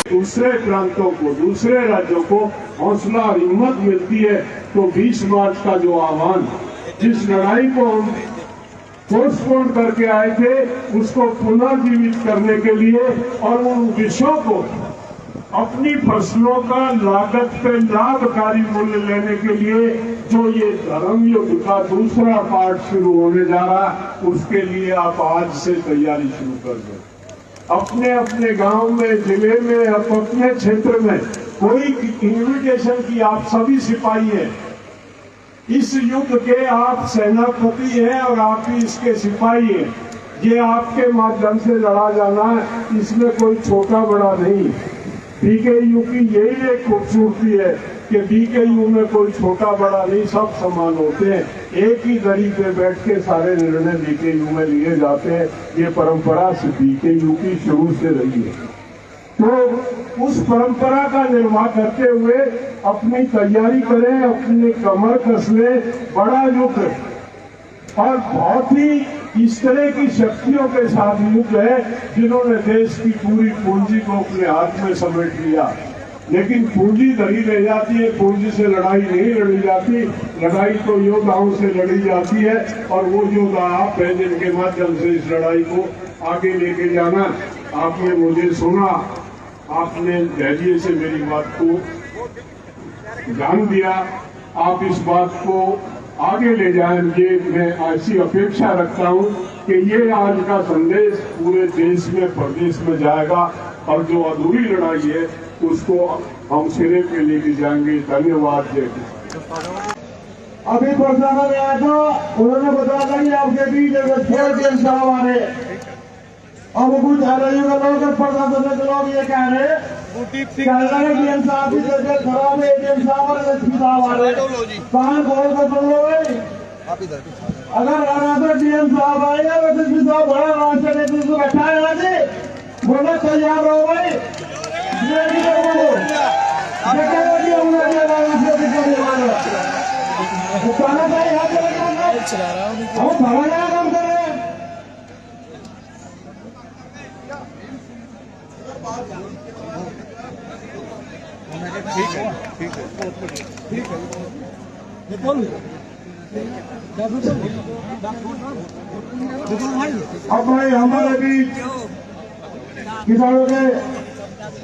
दूसरे प्रांतों को, दूसरे राज्यों को हौसला और हिम्मत मिलती है। तो 20 मार्च का जो आह्वान, जिस लड़ाई को हम पोस्टपोन करके आए थे, उसको पुनर्जीवित करने के लिए और उन विषयों को अपनी फसलों का लागत पे लाभकारी मूल्य लेने के लिए जो ये धर्म युद्ध का दूसरा पार्ट शुरू होने जा रहा है, उसके लिए आप आज से तैयारी शुरू कर दें। अपने अपने गांव में, जिले में, अपने क्षेत्र में कोई इन्विटेशन की, आप सभी सिपाही हैं, इस युद्ध के आप सेनापति हैं और आप ही इसके सिपाही हैं। ये आपके माध्यम से लड़ा जाना है, इसमें कोई छोटा बड़ा नहीं। बीकेयू की यही एक खूबसूरती है कि बीकेयू में कोई छोटा बड़ा नहीं, सब समान होते हैं। एक ही दरी पे बैठ के सारे निर्णय बीकेयू में लिए जाते हैं। ये परंपरा से बीकेयू की शुरू से रही है। तो उस परंपरा का निर्वाह करते हुए अपनी तैयारी करें, अपनी कमर कस लें। बड़ा युद्ध और बहुत ही इस तरह की शक्तियों के साथ युद्ध है जिन्होंने देश की पूरी पूंजी को अपने हाथ में समेट लिया। लेकिन पूंजी धरी रह जाती है, पूंजी से लड़ाई नहीं लड़ी जाती। लड़ाई तो योद्धाओं से लड़ी जाती है और वो योद्धा आप हैं जिनके माध्यम से इस लड़ाई को आगे लेके जाना। आपने मुझे सुना, आपने धैर्य से मेरी बात को जान दिया, आप इस बात को आगे ले जाएंगे। मैं ऐसी अपेक्षा रखता हूं कि ये आज का संदेश पूरे देश में, प्रदेश में जाएगा और जो अधूरी लड़ाई है उसको हम सिरे पे लेके जाएंगे। धन्यवाद। जय हिंद। अभी प्रशासन में आया था, उन्होंने बताया था कि आपके बीच अगर साहब आ रहे, अब कुछ लोग प्रशासन के लोग ये कह रहे डीएम साहब की तबियत खराब है, एडीएम साहब और एसपी साहब आ रहे, कान खोल कर सुन लो भाई। अगर आना तो डीएम साहब आएगा, एसपी साहब बड़ा रास्ते नेतृत्व बैठा है यहाँ से, बोलो तैयार रहो भाई। हम भाड़ा नया काम कर रहे हैं। ठीक है, ठीक है, ठीक है। अब भाई हमारे बीच किसानों के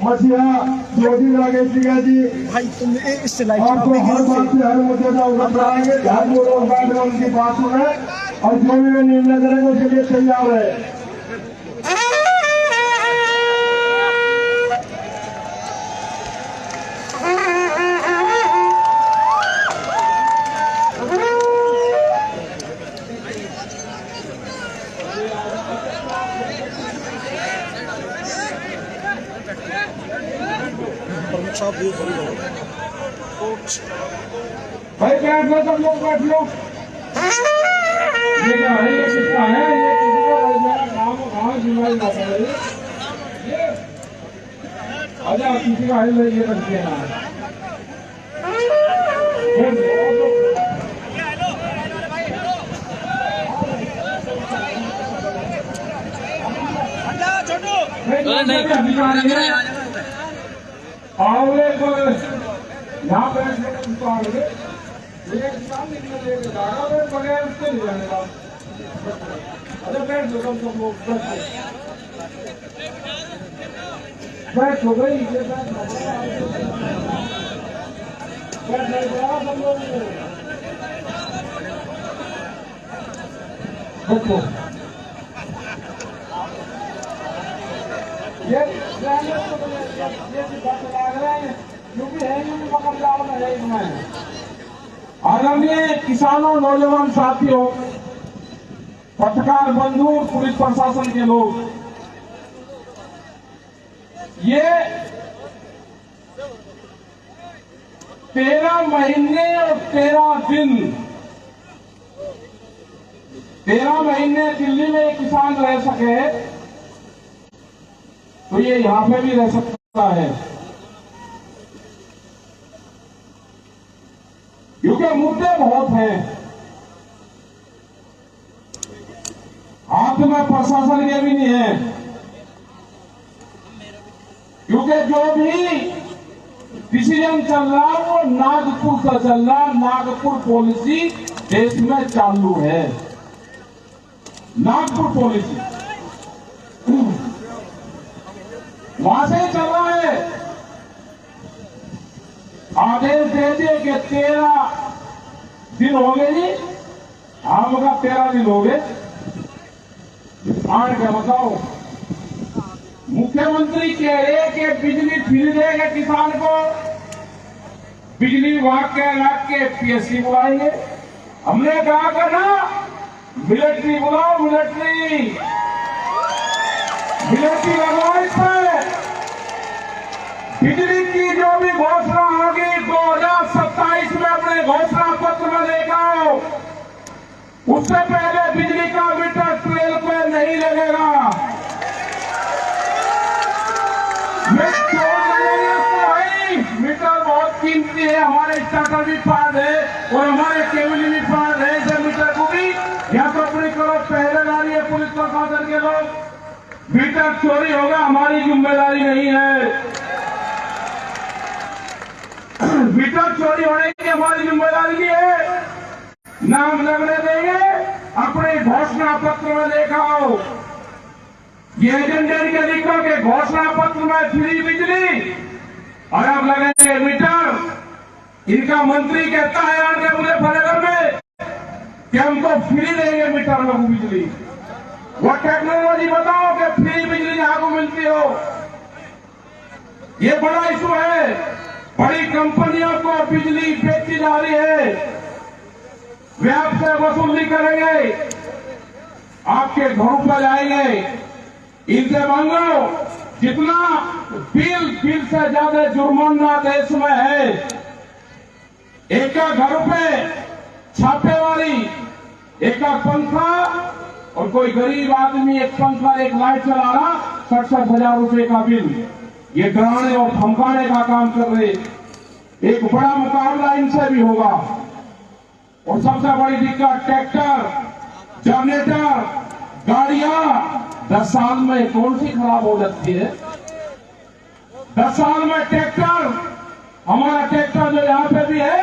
मसीहा ज्योति राजेश जी भाई तुम इससे आपको हर बात से, हर मुद्दे का उन्नत कराएंगे। ध्यान पूर्वक उनकी बात सुने और जो भी वे निर्णय करेंगे उसके लिए तैयार है। भाई बैठ लो, सब लोग बैठ लो। ये क्या है, ये किसका है? ये किसी का मेरा गाँव जिम्मेदारी ना करे। ये अच्छा किसी का है, ये रख देना है। आवले पर यहाँ बैठ उनको आगे एक सामने लेके जाएगा, फिर बगैर उसके ले जाने का। अरे बैठ दो, सब लोग बैठ हो गई, बैठ सब लोग देखो ये आदरणीय किसानों, नौजवान साथियों, पत्रकार बंधु, पुलिस प्रशासन के लोग, ये 13 महीने और 13 दिन, 13 महीने दिल्ली में किसान रह सके तो ये यहां पे भी रह सकता है, क्योंकि मुद्दे बहुत हैं। हाथ में प्रशासन के भी नहीं है, क्योंकि जो भी डिसीजन चल रहा वो नागपुर का चल रहा, नागपुर पॉलिसी देश में चालू है, नागपुर पॉलिसी वहां से चल रहा है। आदेश दे दिए कि 13 दिन हो गए जी, हम का 13 दिन हो गए, आठ क्या बताओ। मुख्यमंत्री कह रहे कि बिजली फ्री देगा किसान को, बिजली विभाग के लाख के पीएससी बुलाएंगे। हमने कहा करना मिलिट्री बुलाओ, मिलिट्री लगाओ इस पर। बिजली की जो भी घोषणा होगी 2027 में अपने घोषणा पत्र में देखा, उससे पहले बिजली का मीटर ट्रेल पे नहीं लगेगा। मीटर बहुत कीमती है, हमारे स्टार्टर भी पार्ट है और हमारे केबल भी पार्ट है। इसे मीटर को भी या तो अपनी करो, पहले डालिए पुलिस प्रशासन के लोग, मीटर चोरी होगा हमारी जिम्मेदारी नहीं है। मीटर चोरी होने की हमारी जिम्मेदारी नहीं है, नाम लगने देंगे। अपने घोषणा पत्र में देखा हो, ये एजेंडे के लिखो के घोषणा पत्र में फ्री बिजली और अब लगेंगे मीटर। इनका मंत्री कहता है आगे मुझे फतेहगढ़ में कि हमको फ्री देंगे मीटर में बिजली। वो टेक्नोलॉजी बताओ कि फ्री बिजली जहां को मिलती हो। ये बड़ा इशू है, बड़ी कंपनियों को बिजली बेची जा रही है, वे आपसे वसूली करेंगे, आपके घरों पर जाएंगे, इनसे मांगो। जितना बिल से ज्यादा जुर्माना देश में है। एक घर पे छापेमारी, एक पंखा, और कोई गरीब आदमी एक पंखा एक लाइट चला रहा, 60,000 रुपए का बिल। ये डराने और धमकाने का काम कर रहे। एक बड़ा मुकाबला इनसे भी होगा। और सबसे बड़ी दिक्कत ट्रैक्टर, जनरेटर, गाड़ियां 10 साल में कौन सी खराब हो जाती है? 10 साल में ट्रैक्टर, हमारा ट्रैक्टर जो यहाँ पे भी है,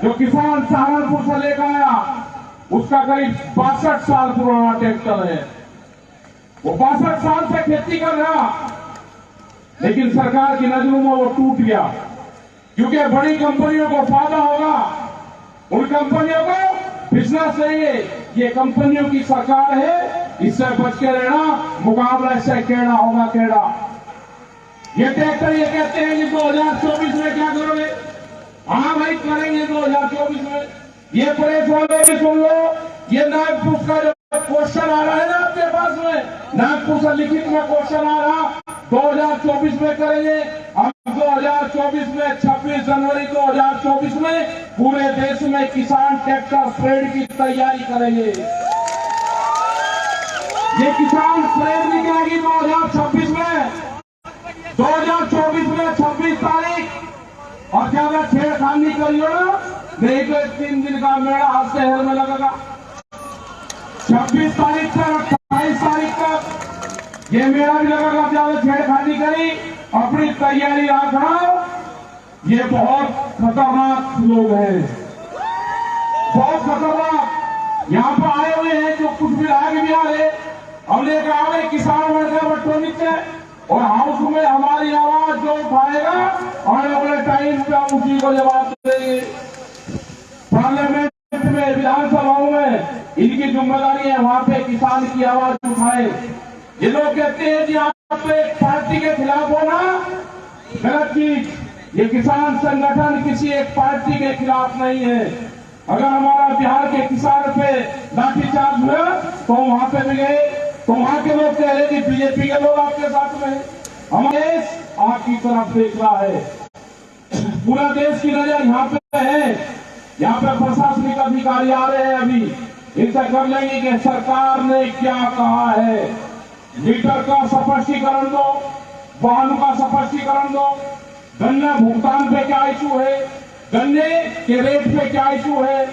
जो किसान सहारनपुर से लेकर आया, उसका करीब 62 साल पुराना ट्रैक्टर है। वो 62 साल से खेती कर रहा, लेकिन सरकार की नजरों में वो टूट गया। क्योंकि बड़ी कंपनियों को फायदा होगा, उन कंपनियों को बिजनेस चाहिए। ये कंपनियों की सरकार है, इससे बच के रहना, मुकाबला इससे कहना होगा कहना। ये ट्रैक्टर ये कहते हैं कि 2024 में क्या करोगे? हाँ भाई करेंगे 2024 में। ये प्रेस वाले भी सुन लो, ये नागपुर का जो क्वेश्चन आ रहा है ना आपके पास में, नागपुर से लिखित में क्वेश्चन आ रहा, 2024 में करेंगे हम। 2024 में 26 जनवरी 2024 में पूरे देश में किसान ट्रैक्टर परेड की तैयारी करेंगे। ये किसान परेड निकलेगी 2026 में, 2024 में 26 तारीख। और ज्यादा छेड़खानी करियो ना, नहीं तो 3 दिन का मेला हाथ से हेल में लगेगा। 26 तारीख से 28 तारीख तक ये मेला भी लगेगा। ज्यादा छेड़खानी करी, अपनी तैयारी रखना। ये बहुत खतरनाक लोग हैं, बहुत खतरनाक। यहाँ पर आए हुए हैं जो कुछ भी लाए भी आ रहे, हमने कहा किसान वर्ग बटों नीचे, और हाउस में हमारी आवाज जो उठाएगा आने वाले टाइम पे हम उसी को जवाब देंगे। पार्लियामेंट में, विधानसभाओं में इनकी जिम्मेदारी है वहां पे किसान की आवाज उठाए। ये लोग कहते हैं कि आप एक पार्टी के खिलाफ होना गलत चीज। ये किसान संगठन किसी एक पार्टी के खिलाफ नहीं है। अगर हमारा बिहार के किसान पे लाठीचार्ज हुआ तो वहां पे भी गए, तो वहां के लोग कह रहे कि बीजेपी के लोग आपके साथ में। हमारा देश आपकी तरफ देख रहा है, पूरा देश की नजर यहाँ पे है। यहाँ पे प्रशासनिक अधिकारी आ रहे हैं, अभी इनसे कर लेंगे कि सरकार ने क्या कहा है। मीटर का स्पष्टीकरण दो, वाहनों का स्पष्टीकरण दो, गन्ना भुगतान पे क्या इशू है, गन्ने के रेट पे क्या इशू है,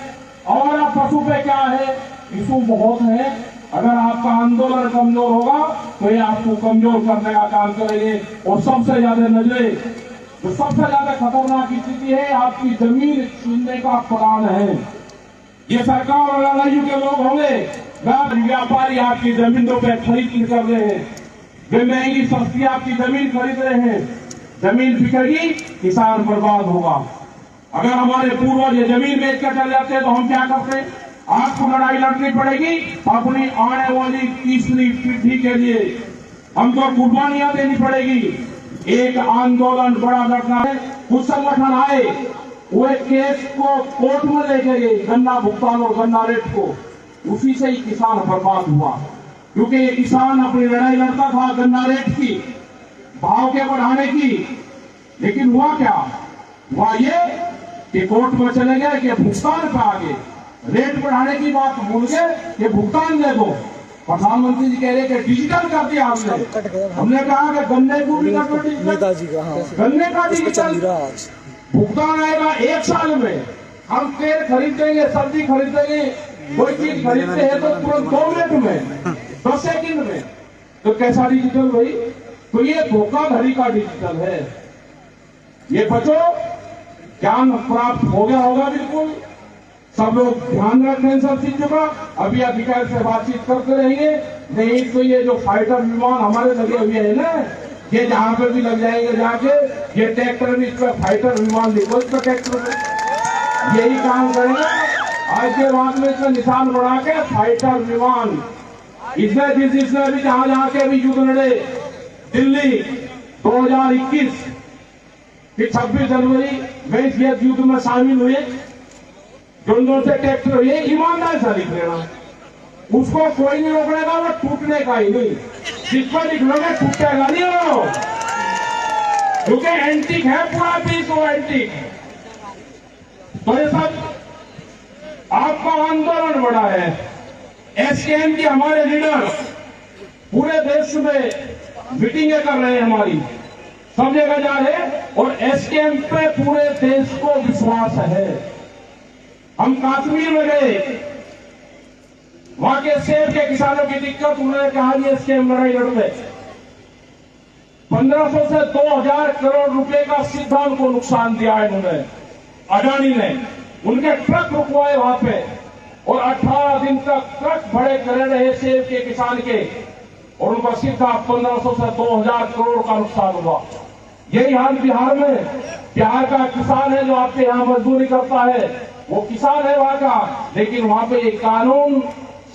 और पशु पे क्या है। इशू बहुत है, अगर आपका आंदोलन कमजोर होगा तो ये आपको कमजोर करने का काम करेंगे। और सबसे ज्यादा नजरे, जो सबसे ज्यादा खतरनाक स्थिति है, आपकी जमीन छीनने का प्लान है। ये सरकार और लड़ाइयों के लोग होंगे, व्यापारी आपकी जमीनों पे खरीद कर रहे हैं, वे महंगी सस्ती आपकी जमीन खरीद रहे हैं। जमीन बिकेगी, किसान बर्बाद होगा। अगर हमारे पूर्वज ये जमीन बेच कर चले जाते तो हम क्या करते? आपको लड़ाई लड़नी पड़ेगी अपनी आने वाली तीसरी पीढ़ी के लिए, हमको कुर्बानियां देनी पड़ेगी। एक आंदोलन बड़ा लड़ना है। कुछ संगठन आए, वो एक केस को कोर्ट में लेके गए, गन्ना भुगतान और गन्ना रेट को, उसी से ही किसान बर्बाद हुआ। क्योंकि ये किसान अपनी लड़ाई लड़ता था गन्ना रेट की, भाव के बढ़ाने की, लेकिन हुआ क्या? हुआ ये कि कोर्ट में चले गए कि भुगतान पे आगे, रेट बढ़ाने की बात भूल गए कि भुगतान दे दो। प्रधानमंत्री जी कह रहे कि डिजिटल कर दिया हमने। हमने कहा कि गन्ने को भी कर दो, नेताजी का गन्ने का डिजिटल भुगतान आएगा 1 साल में। हम तेल खरीदेंगे, सब्जी खरीदेंगे, कोई चीज खरीदते हैं तो तुरंत 2 मिनट में, 10 सेकंड में। तो कैसा डिजिटल भाई? तो ये धोखाधड़ी का डिजिटल है। ये बचो, ज्ञान प्राप्त हो गया होगा बिल्कुल। सब लोग ध्यान रखें इन सब चीजों का। अभी अधिकारी से बातचीत करते रहेंगे, नहीं तो ये जो फाइटर विमान हमारे लगे हुए हैं ना, ये जहां पे भी लग जाएंगे जाके, ये ट्रैक्टर भी, इस पर फाइटर विमान देखो, इस पर ट्रैक्टर में यही काम करेंगे। आज के बाद में इसमें निशान बढ़ा के फाइटर विमान, इसने अभी जहां के अभी युद्ध लड़े, दिल्ली 2021 की 26 जनवरी में इस युद्ध में शामिल हुए, जो से ट्रैक्टर हुए, ईमानदार से लिख लेना, उसको कोई नहीं रोकनेगा, वो टूटने का ही नहीं। जिस पर लिख लोगे टूटेगा नहीं वो, क्योंकि एंटीक है पूरा पीस, वो एंटीक। तो ये सब आपका आंदोलन बड़ा है। एसकेएम की हमारे लीडर पूरे देश में मीटिंगें कर रहे हैं, हमारी सब जगह जा रहे हैं, और एसकेएम पे पूरे देश को विश्वास है। हम कश्मीर में गए, वहां के सेब के किसानों की दिक्कत, उन्होंने कहा ये एसकेएम लड़ाई लड़ते। 1500 से 2000 करोड़ रुपए का सीधा उनको नुकसान दिया है इन्होंने, अडानी ने। उनके ट्रक रुकवाए वहां पे, और 18 दिन तक ट्रक भरे करे रहे सेब के किसान के, और उनको सीधा 1500 से 2000 करोड़ का नुकसान हुआ। यही हाल बिहार में। बिहार का किसान है जो आपके यहाँ मजदूरी करता है, वो किसान है वहां का, लेकिन वहां पे एक कानून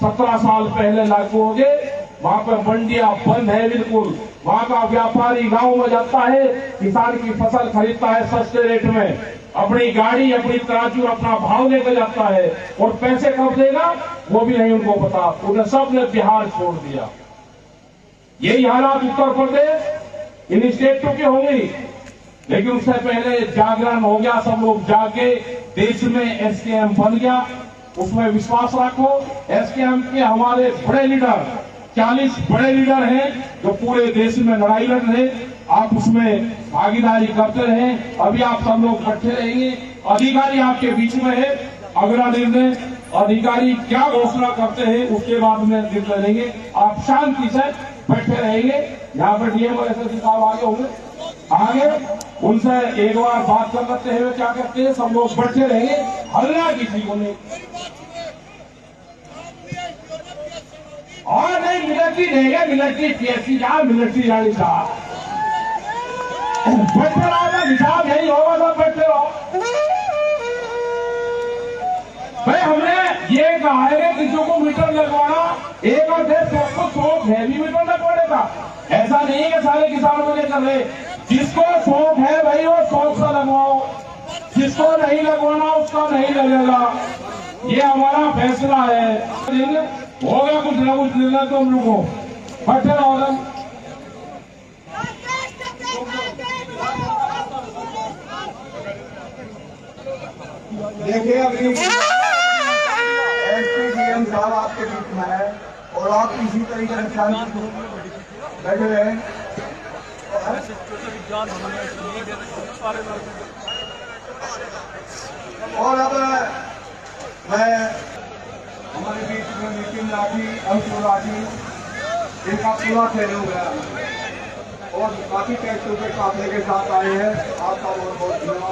17 साल पहले लागू हो गए। वहां पर मंडियां बंद है बिल्कुल। वहां का व्यापारी गांव में जाता है, किसान की फसल खरीदता है सस्ते रेट में, अपनी गाड़ी, अपनी तराजू, अपना भाव लेकर जाता है, और पैसे कब देगा वो भी नहीं उनको पता। उन्हें सबने बिहार छोड़ दिया। यही हालात उत्तर प्रदेश इन स्टेटों की होंगी, लेकिन उससे पहले जागरण हो गया, सब लोग जागे, देश में एसकेएम बन गया। उसमें विश्वास रखो। एसकेएम के हमारे बड़े लीडर, 40 बड़े लीडर हैं जो पूरे देश में लड़ाई लड़ रहे। आप उसमें भागीदारी करते रहें। अभी आप सब लोग इकट्ठे रहेंगे, अधिकारी आपके बीच में है। अगला निर्णय अधिकारी क्या घोषणा करते हैं उसके बाद में निर्णय लेंगे। आप शांति से बैठे रहेंगे। यहाँ पर डीएम और एसएसपी साहब आगे होंगे, आगे उनसे एक बार बात कर लेते हैं क्या करते हैं। सब लोग बैठे रहेंगे, हल्ला किसी को नहीं। और नहीं मिलिट्री देंगे, मिलिट्री पीएससी साहब, मिलिट्री रानी साहब बैठे रहो। हिसाब यही होगा, सब बैठे रहो। भाई हमने ये कहा है कि किसी को मीटर लगवाना, एक और देश सबको शौक है भी मीटर लगवाने का। ऐसा नहीं है कि सारे किसानों के कर रहे। जिसको शौक है भाई वो शौक से लगवाओ, जिसको नहीं लगवाना उसका नहीं लगेगा। ये हमारा फैसला है। होगा कुछ ना कुछ निर्णय तो हम लोगों बैठे रहो। देखिए अभी एसपीडीएम साहब आपके बीच में है, और आप इसी तरीके से शांति बैठे रहे। और अब मैं हमारे बीच में नितिन राठी, अंशुल राठी, इनका पूरा सहयोग है और बाकी टैक्सों के काफले के साथ आए हैं। आपका बहुत बहुत धन्यवाद।